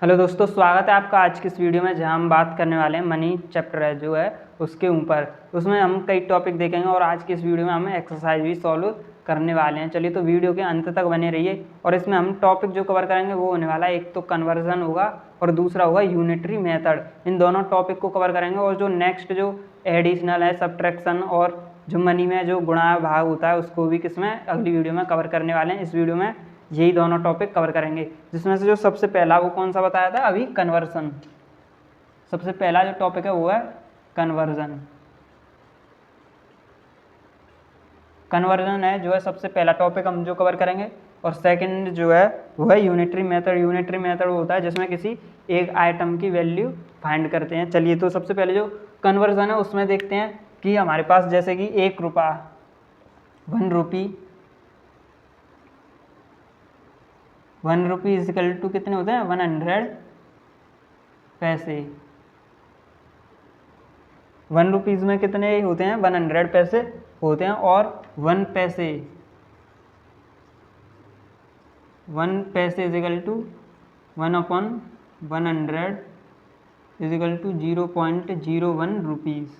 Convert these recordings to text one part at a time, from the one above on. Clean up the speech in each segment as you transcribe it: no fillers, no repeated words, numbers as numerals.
Hello दोस्तों, स्वागत है आपका आज की इस वीडियो में जहां हम बात करने वाले हैं मनी चैप्टर है जो है उसके ऊपर। उसमें हम कई टॉपिक देखेंगे और आज की इस वीडियो में हम एक्सरसाइज भी सॉल्व करने वाले हैं। चलिए तो वीडियो के अंत तक बने रहिए। और इसमें हम टॉपिक जो कवर करेंगे वो होने वाला है, एक तो कन्वर्जन होगा और दूसरा होगा यूनिटरी मेथड। इन दोनों टॉपिक को कवर करेंगे और जो नेक्स्ट जो एडिशनल है सब्ट्रैक्शन और जो मनी में जो गुणा भाग होता है उसको भी किसमें अगली वीडियो में कवर करने वाले हैं। इस वीडियो में यही दोनों टॉपिक कवर करेंगे, जिसमें से जो सबसे पहला वो कौन सा बताया था अभी, कन्वर्सन। सबसे पहला जो टॉपिक है वो है कन्वर्जन। कन्वर्जन है जो है सबसे पहला टॉपिक हम जो कवर करेंगे। और सेकंड जो है वो है यूनिटरी मेथड। यूनिटरी मेथड होता है जिसमें किसी एक आइटम की वैल्यू फाइंड करते हैं। चलिए तो सबसे पहले जो कन्वर्जन है उसमें देखते हैं कि हमारे पास जैसे कि 1 रुपया, 1 रुपी, 1 रुपी इजिकल टू कितने होते हैं, 100 पैसे। 1 रुपीज़ में कितने होते हैं, 100 पैसे होते हैं। और 1 पैसे, 1 पैसे equal to 1/100 equal to 0.01 rupees.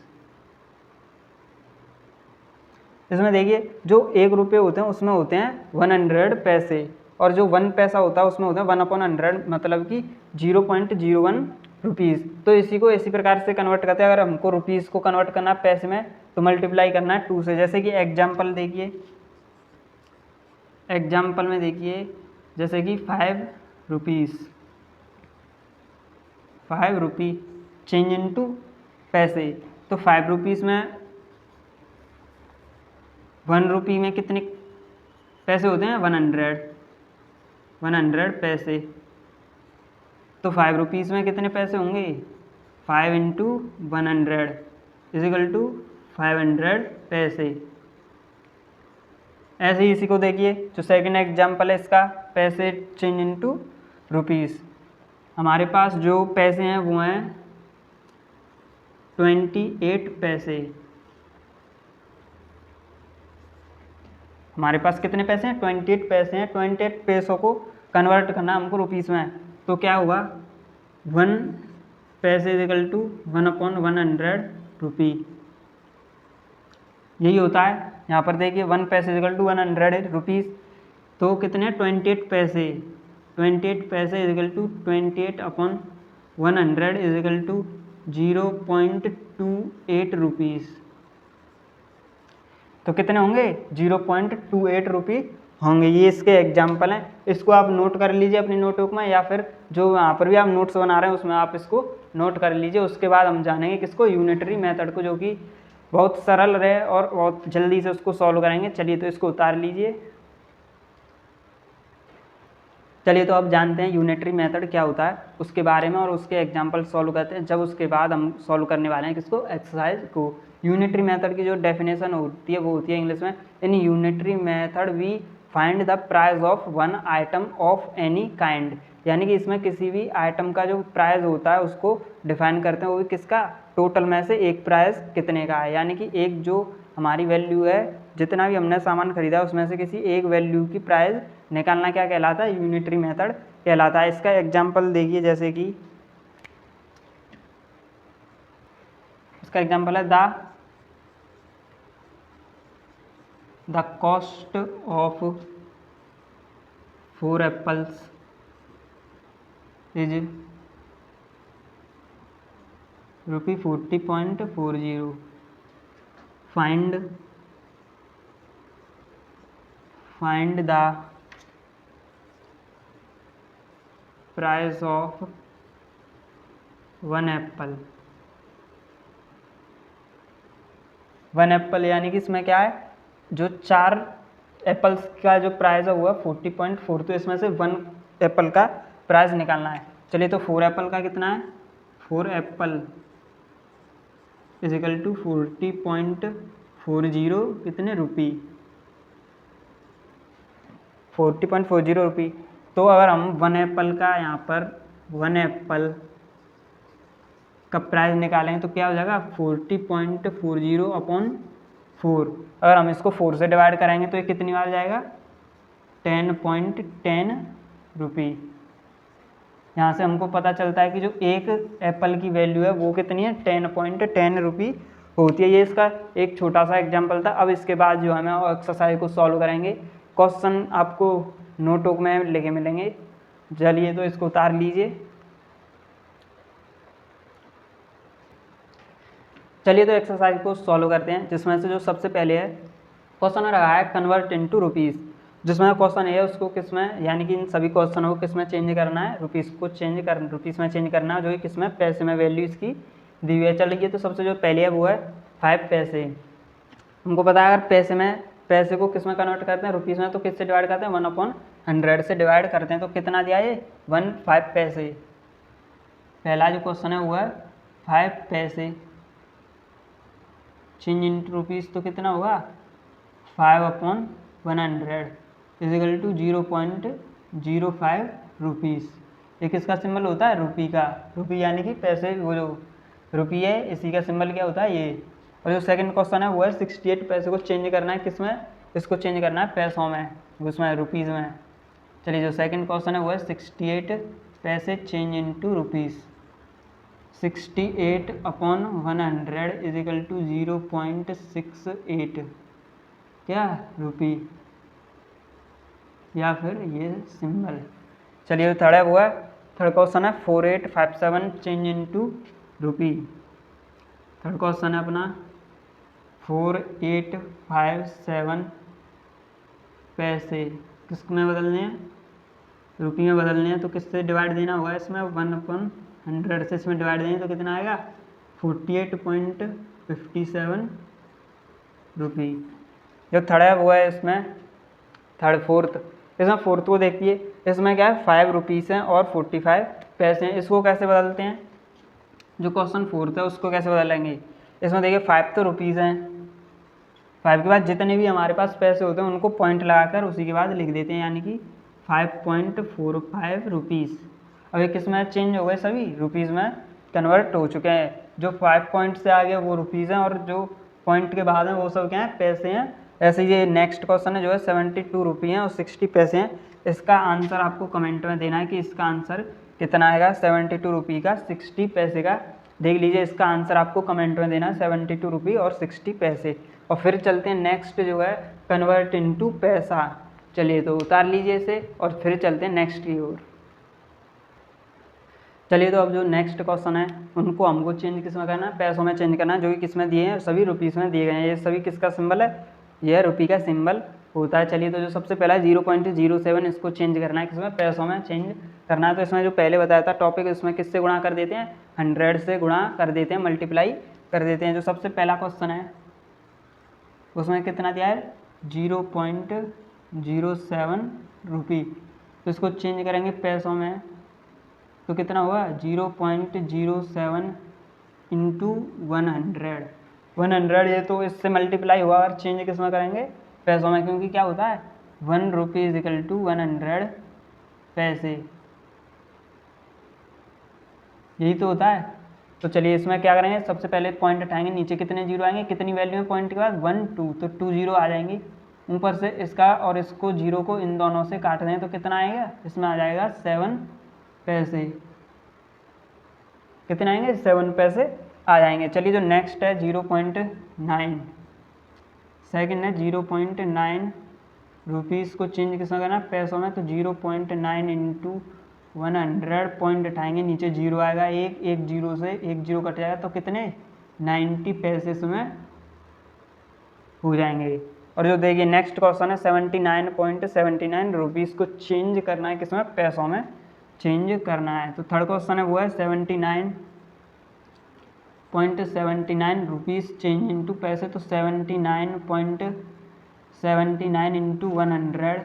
इसमें देखिए जो 1 रुपये होते हैं उसमें होते हैं 100 पैसे, और जो 1 पैसा होता है उसमें होते हैं 1/100, मतलब कि 0.01 रुपीज़। तो इसी को इसी प्रकार से कन्वर्ट करते हैं। अगर हमको रुपीज़ को कन्वर्ट करना है पैसे में तो मल्टीप्लाई करना है 2 से। जैसे कि एग्जाम्पल देखिए, एग्जाम्पल में देखिए जैसे कि 5 रुपीज़, 5 रुपी चेंज इनटू पैसे। तो 5 रुपीज़ में 1 रुपी में कितने पैसे होते हैं, 100 पैसे। तो 5 रुपीज़ में कितने पैसे होंगे, 5 इंटू 100 इजिकल टू 500 पैसे। ऐसे ही इसी को देखिए जो सेकंड एग्जाम्पल है इसका, पैसे चेंज इनटू रुपीज़। हमारे पास जो पैसे हैं वो हैं 28 पैसे। हमारे पास कितने पैसे हैं, 28 पैसे हैं। 28 पैसों को कन्वर्ट करना हमको रुपीज़ में, तो क्या होगा, 1 पैसे इजिकल टू 1/100 रुपी। यही होता है यहाँ पर देखिए 1 पैसे इजिकल टू 100 रुपीज़। तो कितने 28 पैसे, 28 पैसे equal to 28/100 equal to 0.28 rupees. तो कितने होंगे, 0.28 रुपी होंगे। ये इसके एग्जाम्पल हैं। इसको आप नोट कर लीजिए अपनी नोटबुक में, या फिर जो यहाँ पर भी आप नोट्स बना रहे हैं उसमें आप इसको नोट कर लीजिए। उसके बाद हम जानेंगे किसको, यूनिटरी मेथड को, जो कि बहुत सरल रहे और बहुत जल्दी से उसको सॉल्व करेंगे। चलिए तो इसको उतार लीजिए। चलिए तो अब जानते हैं यूनिटरी मेथड क्या होता है उसके बारे में, और उसके एग्जाम्पल सॉल्व करते हैं। जब उसके बाद हम सॉल्व करने वाले हैं किसको, एक्सरसाइज को। यूनिटरी मेथड की जो डेफिनेशन होती है वो होती है इंग्लिश में, in unitary method we find the price of one item of any kind. यानी कि इसमें किसी भी आइटम का जो प्राइस होता है उसको डिफाइन करते हैं, वो भी किसका, टोटल में से एक प्राइस कितने का है। यानी कि एक जो हमारी वैल्यू है, जितना भी हमने सामान खरीदा है उसमें से किसी एक वैल्यू की प्राइस निकालना क्या कहलाता है, यूनिटरी मेथड कहलाता है। इसका एग्जाम्पल देखिए, जैसे कि इसका एग्जाम्पल है the cost of 4 apples is ₹40.40। Find the price of 1 Apple. 1 Apple यानी कि इसमें क्या है, जो 4 एप्पल्स का जो प्राइस है वो है 40.4। तो इसमें से 1 एप्पल का प्राइस निकालना है। चलिए तो 4 एप्पल का कितना है, 4 एप्पल इजिकल टू 40.40 कितने रुपी, 40.40 रुपी। तो अगर हम 1 एप्पल का यहाँ पर 1 एप्पल का प्राइस निकालेंगे तो क्या हो जाएगा, 40.40/4। अगर हम इसको 4 से डिवाइड करेंगे तो ये कितनी बार जाएगा, 10.10 रुपी। यहाँ से हमको पता चलता है कि जो एक एप्पल की वैल्यू है वो कितनी है, 10.10 रुपी होती है। ये इसका एक छोटा सा एग्जाम्पल था। अब इसके बाद जो है हम एक्सरसाइज को सॉल्व करेंगे। क्वेश्चन आपको नोटबुक में लिखे मिलेंगे। चलिए तो इसको उतार लीजिए। चलिए तो एक्सरसाइज को सॉल्व करते हैं, जिसमें से जो सबसे पहले है क्वेश्चन रहा है कन्वर्ट इनटू रुपीज़। जिसमें क्वेश्चन है उसको किस में, यानी कि इन सभी क्वेश्चन को किस में चेंज करना है, रुपीज़ को चेंज कर रुपीज़ में चेंज करना है, जो कि किस में, पैसे में वैल्यू इसकी दी हुई है। चलिए तो सबसे जो पहले है वो है 5 पैसे। हमको पता है अगर पैसे में, पैसे को किस में कन्वर्ट करते हैं, रुपीज़ में, तो किससे डिवाइड करते हैं, 1/100 से डिवाइड करते हैं। तो कितना दिया है, 5 पैसे। पहला जो क्वेश्चन है वो है 5 पैसे चेंज इंटू रुपीज़, तो कितना होगा 5/100 इजिकल टू 0.05 रुपीज़। ये किसका सिंबल होता है, रुपी का। रुपी यानी कि पैसे, वो जो रुपी है इसी का सिंबल क्या होता है, ये। और जो सेकंड क्वेश्चन है वो है 68 पैसे को चेंज करना है किस में, इसको चेंज करना है पैसों में, उसमें रुपीज़ में। चलिए जो सेकंड क्वेश्चन है वो है 68 पैसे change into rupees. 68/100 equal to 0.68 क्या, रुपी, या फिर ये सिंबल। चलिए थर्ड है वो है, थर्ड क्वेश्चन है 4857 चेंज इनटू रुपी। थर्ड क्वेश्चन है अपना 4857 पैसे किस में बदलने हैं, रुपी में बदलने हैं। तो किससे डिवाइड देना होगा इसमें, 1/100 से इसमें डिवाइड देंगे तो कितना आएगा, 48.57 रुपी। जो थर्ड है वो है इसमें फोर्थ, इसमें फोर्थ को देखिए। इसमें क्या है, 5 रुपीज़ हैं और 45 पैसे हैं। इसको कैसे बदलते हैं, जो क्वेश्चन फोर्थ है उसको कैसे बदलेंगे। इसमें देखिए 5 तो रुपीज़ हैं, 5 के बाद जितने भी हमारे पास पैसे होते हैं उनको पॉइंट लगाकर उसी के बाद लिख देते हैं, यानी कि 5.45 रुपीज़। अब ये किस में चेंज हो गए, सभी रुपीज़ में कन्वर्ट हो चुके हैं। जो 5 पॉइंट से आगे वो रुपीज़ हैं और जो पॉइंट के बाद हैं वो सब क्या हैं, पैसे हैं। ऐसे ये नेक्स्ट क्वेश्चन है जो है 72 रुपये हैं और 60 पैसे हैं। इसका आंसर आपको कमेंट में देना है कि इसका आंसर कितना आएगा, 72 रुपये का 60 पैसे का। देख लीजिए इसका आंसर आपको कमेंट में देना है, 72 रुपये और 60 पैसे। और फिर चलते हैं नेक्स्ट जो है कन्वर्ट इनटू पैसा। चलिए तो उतार लीजिए इसे और फिर चलते हैं नेक्स्ट की ओर। चलिए तो अब जो नेक्स्ट क्वेश्चन है उनको हमको चेंज किस में करना है, पैसों में चेंज करना है, जो कि किस में दिए हैं, सभी रुपीज़ में दिए गए हैं। ये सभी किसका सिंबल है, यह रुपये का सिंबल होता है। चलिए तो जो सबसे पहला 0.07 इसको चेंज करना है किसमें, पैसों में चेंज करना है। तो इसमें जो पहले बताया था टॉपिक, इसमें किससे गुणा कर देते हैं, 100 से गुणा कर देते हैं, मल्टीप्लाई कर देते हैं। जो सबसे पहला क्वेश्चन है उसमें कितना दिया है, 0.07 रुपये। तो इसको चेंज करेंगे पैसों में तो कितना हुआ, 0.07 इंटू 100। ये तो इससे मल्टीप्लाई हुआ और चेंज किस में करेंगे, पैसों में, क्योंकि क्या होता है 1 रुपये इजिकल टू 100 पैसे, यही तो होता है। तो चलिए इसमें क्या करेंगे, सबसे पहले पॉइंट उठाएंगे, नीचे कितने जीरो आएंगे, कितनी वैल्यू है पॉइंट के बाद 1 2, तो 2 जीरो आ जाएंगी। ऊपर से इसका और इसको जीरो को इन दोनों से काट दें तो कितना आएगा, इसमें आ जाएगा 7 पैसे। कितने आएंगे, 7 पैसे आ जाएंगे। चलिए जो नेक्स्ट है 0.9, सेकंड है 0.9 रुपीज़ को चेंज किस में करना है, पैसों में। तो 0.9 इंटू 100 पॉइंट उठाएंगे, नीचे जीरो आएगा, एक जीरो से एक जीरो कट जाएगा तो कितने 90 पैसे इसमें हो जाएंगे। और जो देखिए नेक्स्ट क्वेश्चन है 79.79 रुपीज़ को चेंज करना है किसमें, पैसों में चेंज करना है। तो थर्ड क्वेश्चन है वो है 79.79 रुपीज़ चेंज इंटू पैसे। तो 79.79 इंटू 100,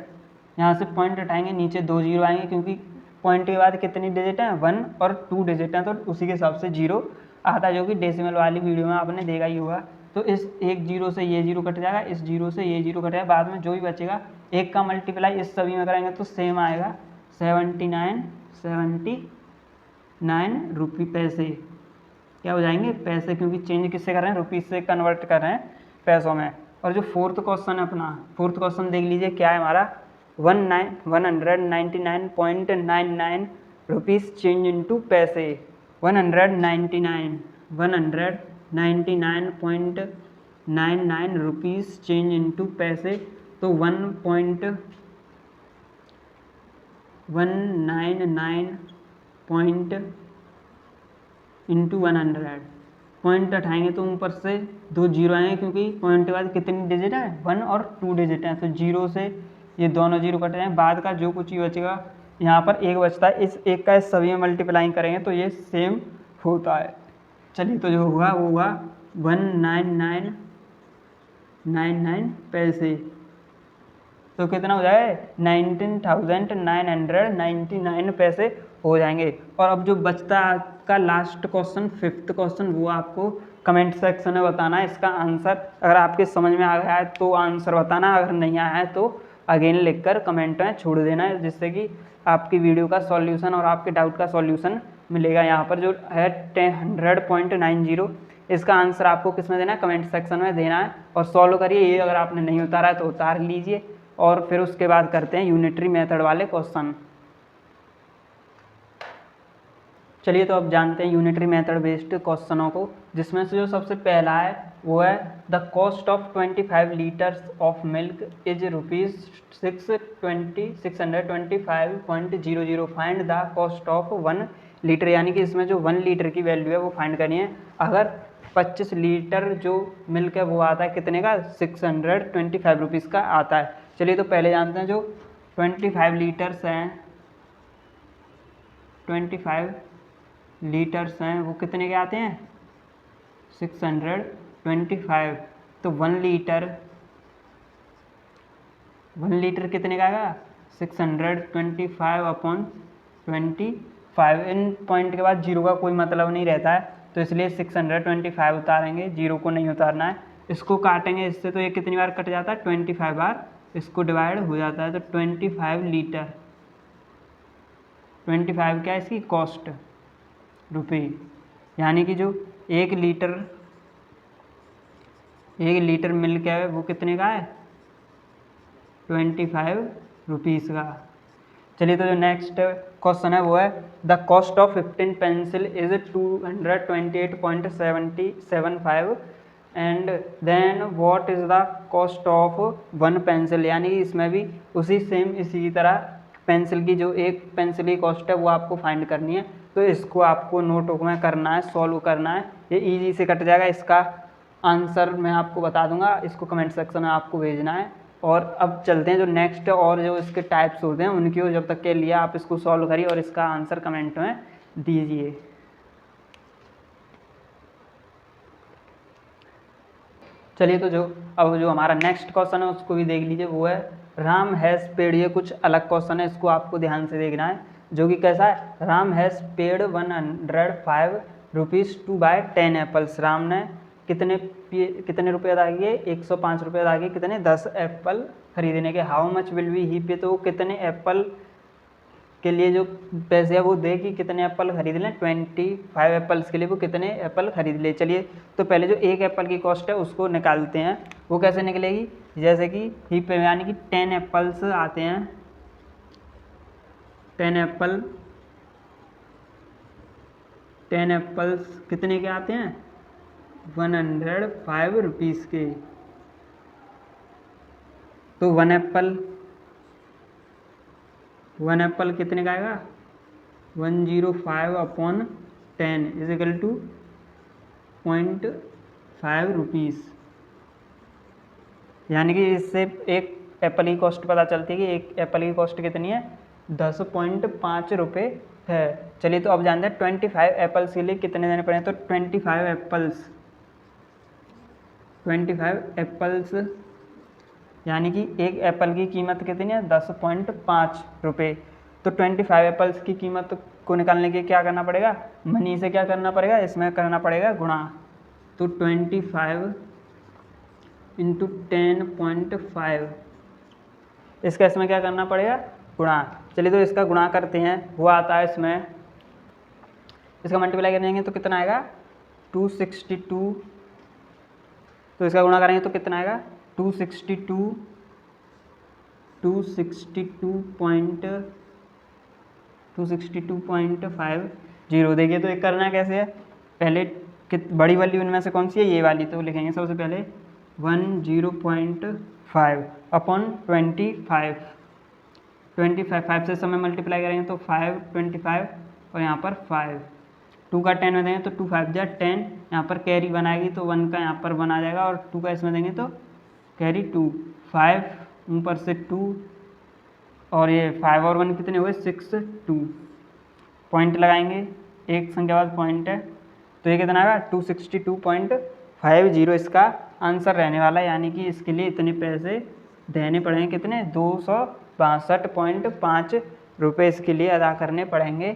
यहाँ से पॉइंट हटाएंगे, नीचे 2 जीरो आएंगे, क्योंकि पॉइंट के बाद कितनी डिजिट हैं, 1 और 2 डिजिट हैं, तो उसी के हिसाब से जीरो आता है, जो कि डेसिमल वाली वीडियो में आपने देखा ही होगा। तो इस एक जीरो से ये जीरो कट जाएगा, इस जीरो से ये जीरो कट जाएगा, बाद में जो भी बचेगा एक का मल्टीप्लाई इस सभी में करेंगे तो सेम आएगा, 79 रुपये पैसे क्या हो जाएंगे, पैसे, क्योंकि चेंज किससे कर रहे हैं, रुपीज़ से कन्वर्ट कर रहे हैं पैसों में। और जो फोर्थ क्वेश्चन है अपना, फोर्थ क्वेश्चन देख लीजिए क्या है हमारा, 199.99 रुपीज़ चेंज इनटू पैसे 199.99 रुपीज़ चेंज इनटू पैसे, तो 1.199 इंटू 100 पॉइंट उठाएंगे तो ऊपर से 2 जीरो आएंगे, क्योंकि पॉइंट के बाद कितनी डिजिट है 1 और 2 डिजिट हैं, तो जीरो से ये दोनों जीरो कट जाएंगे, बाद का जो कुछ ही बचेगा यहाँ पर एक बचता है, इस एक का इस सभी में मल्टीप्लाइंग करेंगे तो ये सेम होता है। चलिए तो जो हुआ वो हुआ 19999 पैसे, तो कितना हो जाए 19,999 पैसे हो जाएंगे। और अब जो बचता का लास्ट क्वेश्चन, 5th क्वेश्चन, वो आपको कमेंट सेक्शन में बताना है इसका आंसर। अगर आपके समझ में आ गया है तो आंसर बताना, अगर नहीं आया है तो अगेन लिखकर कमेंट में छोड़ देना है, जिससे कि आपकी वीडियो का सॉल्यूशन और आपके डाउट का सॉल्यूशन मिलेगा। यहाँ पर जो है 100.90, इसका आंसर आपको किस में देना है, कमेंट सेक्शन में देना है और सॉल्व करिए। ये अगर आपने नहीं उतारा है तो उतार लीजिए, और फिर उसके बाद करते हैं यूनिटरी मेथड वाले क्वेश्चन। चलिए तो अब जानते हैं यूनिटरी मेथड बेस्ड क्वेश्चनों को, जिसमें से जो सबसे पहला है वो है the cost of 25 litres of milk is ₹625.00, find the cost of 1 litre. यानी कि इसमें जो 1 लीटर की वैल्यू है वो फाइंड करनी है। अगर 25 लीटर जो मिल्क है वो आता है कितने का, 625 रुपीज़ का आता है। चलिए तो पहले जानते हैं जो 25 लीटर्स हैं, 25 लीटर्स हैं वो कितने के आते हैं, 625। तो 1 लीटर कितने का आएगा, 625/25। इन पॉइंट के बाद जीरो का कोई मतलब नहीं रहता है, तो इसलिए 625 उतारेंगे, जीरो को नहीं उतारना है। इसको काटेंगे इससे तो ये कितनी बार कट जाता है, 25 बार इसको डिवाइड हो जाता है। तो 25 लीटर, 25 क्या है इसकी कॉस्ट, रुपये। यानी कि जो 1 लीटर मिल्क है वो कितने का है, 25 रुपीज़ का। चलिए तो जो नेक्स्ट क्वेश्चन है वो है the cost of 15 pencil is 228.75 and then what is the cost of 1 pencil. यानी इसमें भी इसी तरह पेंसिल की जो एक पेंसिल की कॉस्ट है वो आपको फाइंड करनी है। तो इसको आपको नोटबुक में करना है, सॉल्व करना है, ये इजी से कट जाएगा। इसका आंसर मैं आपको बता दूंगा, इसको कमेंट सेक्शन में आपको भेजना है। और अब चलते हैं जो नेक्स्ट और जो इसके टाइप्स होते हैं उनकी, जब तक के लिए आप इसको सॉल्व करिए और इसका आंसर कमेंट में दीजिए। चलिए तो अब जो हमारा नेक्स्ट क्वेश्चन है उसको भी देख लीजिए। वो है राम हैज़ पेड, ये कुछ अलग क्वेश्चन है, इसको आपको ध्यान से देखना है। जो कि कैसा है, Ram has paid 105 rupees to buy 10 apples. Ram ने कितने रुपये अदा किए, 105 रुपये अदा किए, कितने, 10 एप्पल खरीदने के। हाउ मच विल बी ही पे, तो वो कितने एप्पल के लिए जो पैसे है वो दे कि कितने एप्पल खरीद लें, 25 एप्पल्स के लिए वो कितने एप्पल खरीद ले। चलिए तो पहले जो एक एप्पल की कॉस्ट है उसको निकालते हैं। वो कैसे निकलेगी, जैसे कि ही पे यानी कि 10 एप्पल्स आते हैं, 10 एप्पल्स कितने के आते हैं, 105 रुपीज़ के। तो 1 एप्पल कितने का आएगा, 105/10 इज इक्वल टू 0.5 रुपीज़। यानी कि इससे एक एप्पल की कॉस्ट पता चलती है कि एक एप्पल की कॉस्ट कितनी है, 10.5 रुपये है। चलिए तो अब जानते हैं 25 एप्पल्स के लिए कितने देने पड़े। तो 25 एप्पल्स यानी कि एक एप्पल की कीमत कितनी है, 10.5 रुपये। तो 25 एप्पल्स की कीमत को निकालने के क्या करना पड़ेगा, मनी से क्या करना पड़ेगा, इसमें करना पड़ेगा गुणा। तो 25 इंटू 10.5, इसका इसमें क्या करना पड़ेगा, गुणा। चलिए तो इसका गुणा करते हैं, वो आता है इसमें, इसका मल्टीप्लाई करेंगे तो कितना आएगा, 262। तो इसका गुणा करेंगे तो कितना आएगा, 262.5 262.50। देखिए तो ये करना कैसे है, पहले बड़ी वाली उनमें से कौन सी है, ये वाली, तो लिखेंगे सबसे पहले 10.5 अपॉन 25 5 से समय मल्टीप्लाई करेंगे तो 5 25 और यहाँ पर 5 2 का 10 में देंगे तो 2 5 जा 10, यहाँ पर कैरी बनाएगी तो 1 का यहाँ पर बना जाएगा और 2 का इसमें देंगे तो कैरी 2 5 ऊपर से 2 और ये 5 और 1 कितने हुए 6 2 पॉइंट लगाएंगे, एक संख्या बाद पॉइंट है तो ये कितना आएगा 262.50 इसका आंसर रहने वाला है। यानी कि इसके लिए इतने पैसे देने पड़ेंगे, कितने 262.5 रुपये इसके लिए अदा करने पड़ेंगे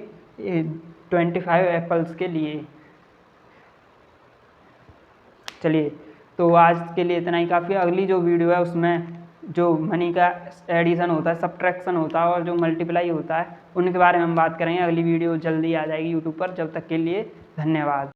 25 एप्पल्स के लिए। चलिए तो आज के लिए इतना ही काफ़ी है। अगली जो वीडियो है उसमें जो मनी का एडिशन होता है, सब्ट्रैक्शन होता है और जो मल्टीप्लाई होता है उनके बारे में हम बात करेंगे। अगली वीडियो जल्दी आ जाएगी यूट्यूब पर। जब तक के लिए धन्यवाद।